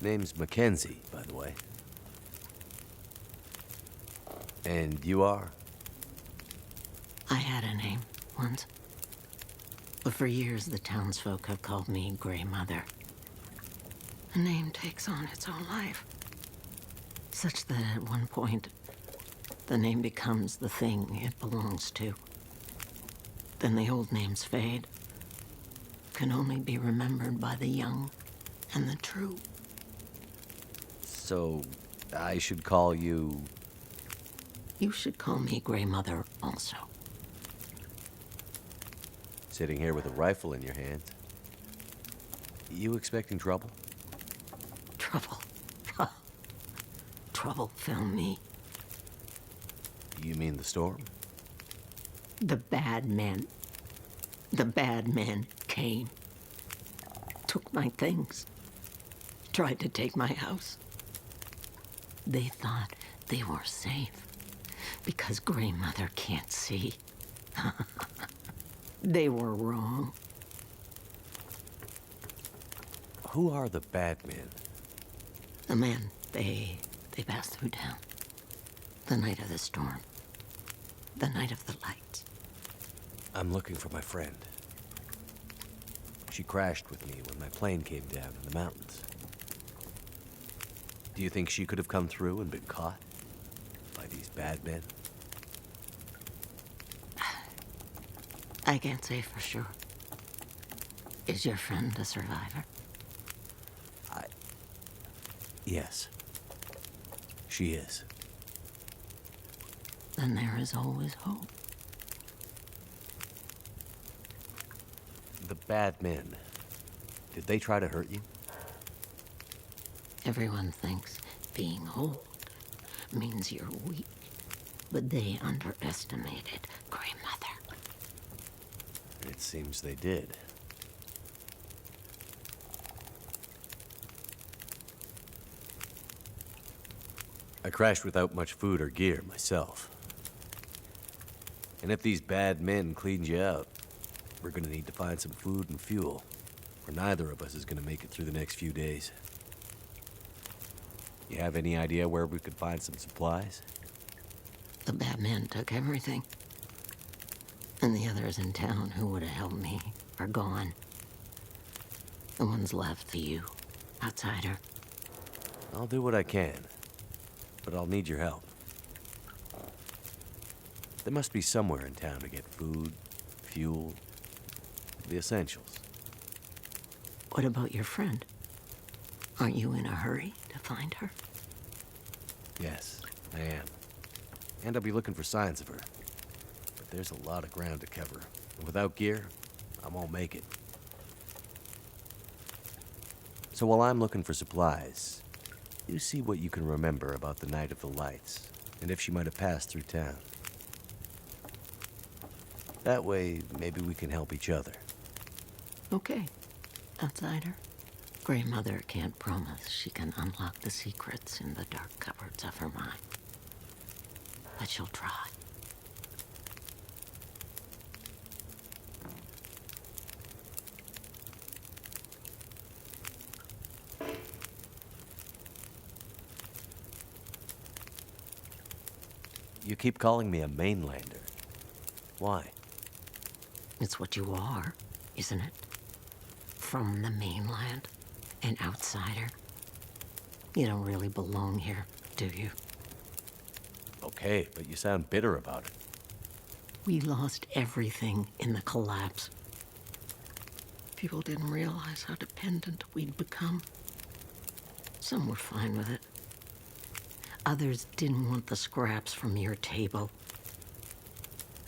Name's Mackenzie, by the way. And you are? I had a name once. But for years, the townsfolk have called me Grey Mother. A name takes on its own life. Such that at one point, the name becomes the thing it belongs to. Then the old names fade. Can only be remembered by the young and the true. So, I should call you... You should call me Grey Mother also. Sitting here with a rifle in your hands. You expecting trouble? Trouble. Trouble found me. You mean the storm? The bad men. The bad men came. Took my things. Tried to take my house. They thought they were safe. Because Grey Mother can't see. They were wrong. Who are the bad men? The men, they passed through town. The night of the storm. The night of the lights. I'm looking for my friend. She crashed with me when my plane came down in the mountains. Do you think she could have come through and been caught by these bad men? I can't say for sure. Is your friend a survivor? Yes. She is. Then there is always hope. The bad men. Did they try to hurt you? Everyone thinks being old means you're weak. But they underestimated Grey Mother. It seems they did. I crashed without much food or gear myself. And if these bad men cleaned you out, we're gonna need to find some food and fuel, or neither of us is gonna make it through the next few days. You have any idea where we could find some supplies? The bad men took everything. And the others in town who would have helped me are gone. The ones left for you, outsider. I'll do what I can, but I'll need your help. There must be somewhere in town to get food, fuel, the essentials. What about your friend? Aren't you in a hurry to find her? Yes, I am. And I'll be looking for signs of her. But there's a lot of ground to cover. And without gear, I won't make it. So while I'm looking for supplies, you see what you can remember about the night of the lights, and if she might have passed through town. That way, maybe we can help each other. Okay, outsider. Grey Mother can't promise she can unlock the secrets in the dark cupboards of her mind. But she'll try. You keep calling me a mainlander. Why? It's what you are, isn't it? From the mainland, an outsider. You don't really belong here, do you? Okay, but you sound bitter about it. We lost everything in the collapse. People didn't realize how dependent we'd become. Some were fine with it. Others didn't want the scraps from your table.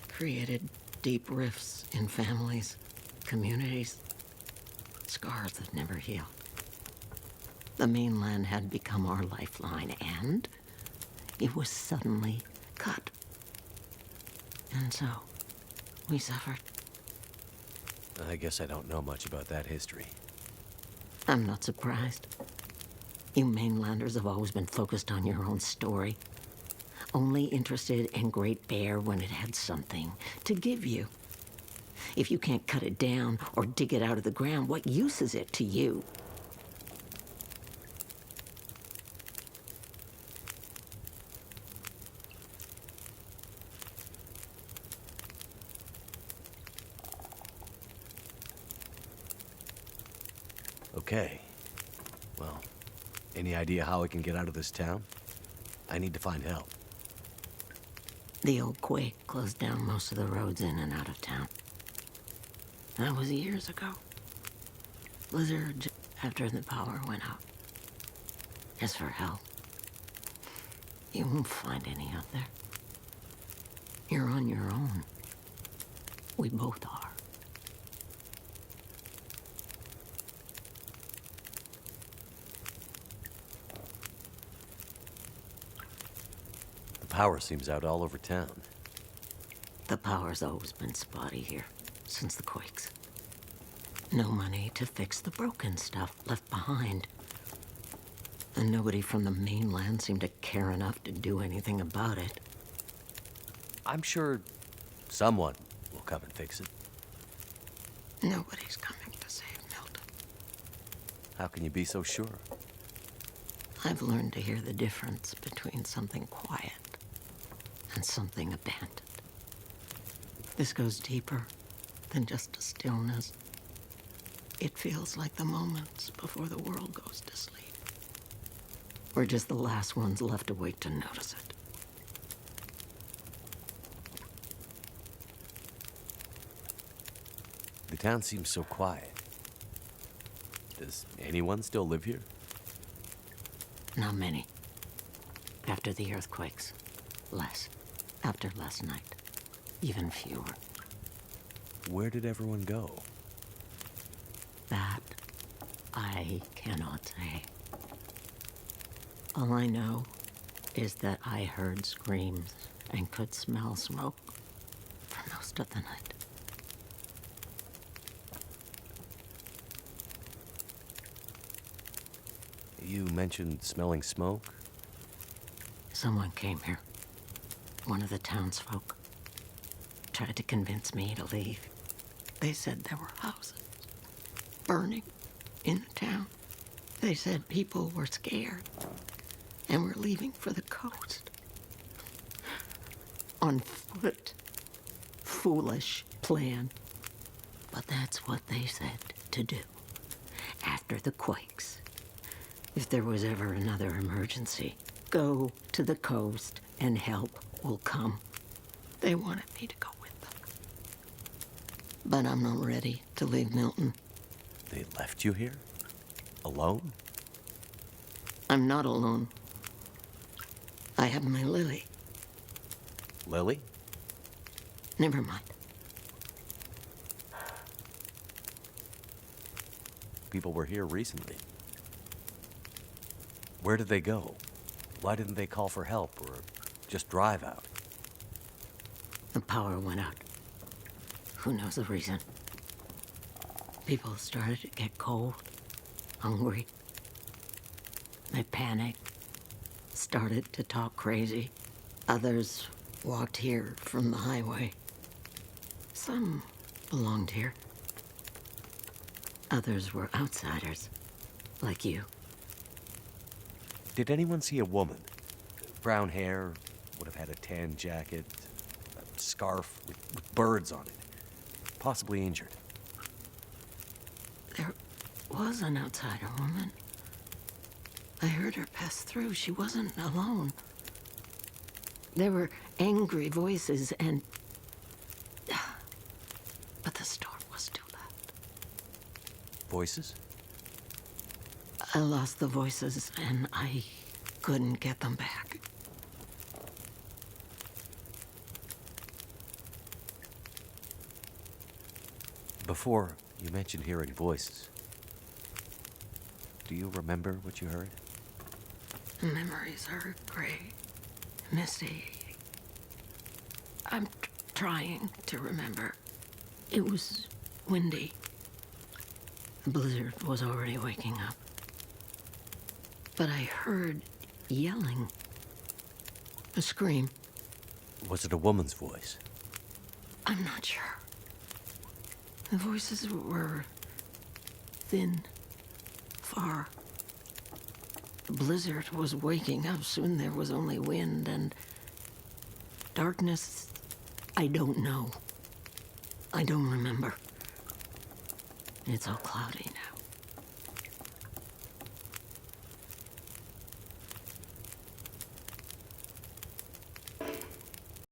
Created deep rifts in families, communities, scars that never healed. The mainland had become our lifeline, and it was suddenly cut. And so, we suffered. I guess I don't know much about that history. I'm not surprised. You mainlanders have always been focused on your own story. Only interested in Great Bear when it had something to give you. If you can't cut it down or dig it out of the ground, what use is it to you? Okay. Well, any idea how I can get out of this town? I need to find help. The old quake closed down most of the roads in and out of town. That was years ago. Blizzard after the power went out. As for help, you won't find any out there. You're on your own. We both are. The power seems out all over town. The power's always been spotty here, since the quakes. No money to fix the broken stuff left behind. And nobody from the mainland seemed to care enough to do anything about it. I'm sure someone will come and fix it. Nobody's coming to save Milton. How can you be so sure? I've learned to hear the difference between something quiet and something abandoned. This goes deeper than just a stillness. It feels like the moments before the world goes to sleep. We're just the last ones left awake to notice it. The town seems so quiet. Does anyone still live here? Not many. After the earthquakes, less. After last night, even fewer. Where did everyone go? That I cannot say. All I know is that I heard screams and could smell smoke for most of the night. You mentioned smelling smoke? Someone came here. One of the townsfolk. Tried to convince me to leave. They said there were houses burning in the town. They said people were scared and were leaving for the coast. On foot. Foolish plan. But that's what they said to do. After the quakes. If there was ever another emergency, go to the coast and help will come. They wanted me to go with them. But I'm not ready to leave Milton. They left you here? Alone? I'm not alone. I have my Lily. Lily? Never mind. People were here recently. Where did they go? Why didn't they call for help or just drive out? The power went out. Who knows the reason? People started to get cold, hungry. They panicked, started to talk crazy. Others walked here from the highway. Some belonged here. Others were outsiders, like you. Did anyone see a woman? Brown hair, would have had a tan jacket, a scarf with birds on it. Possibly injured. There was an outsider woman. I heard her pass through. She wasn't alone. There were angry voices and... But the storm was too loud. Voices? I lost the voices and I couldn't get them back. Before, you mentioned hearing voices. Do you remember what you heard? Memories are gray, misty. I'm trying to remember. It was windy. The blizzard was already waking up. But I heard yelling. A scream. Was it a woman's voice? I'm not sure. The voices were thin, far. The blizzard was waking up. Soon there was only wind and darkness. I don't know. I don't remember. It's all cloudy now.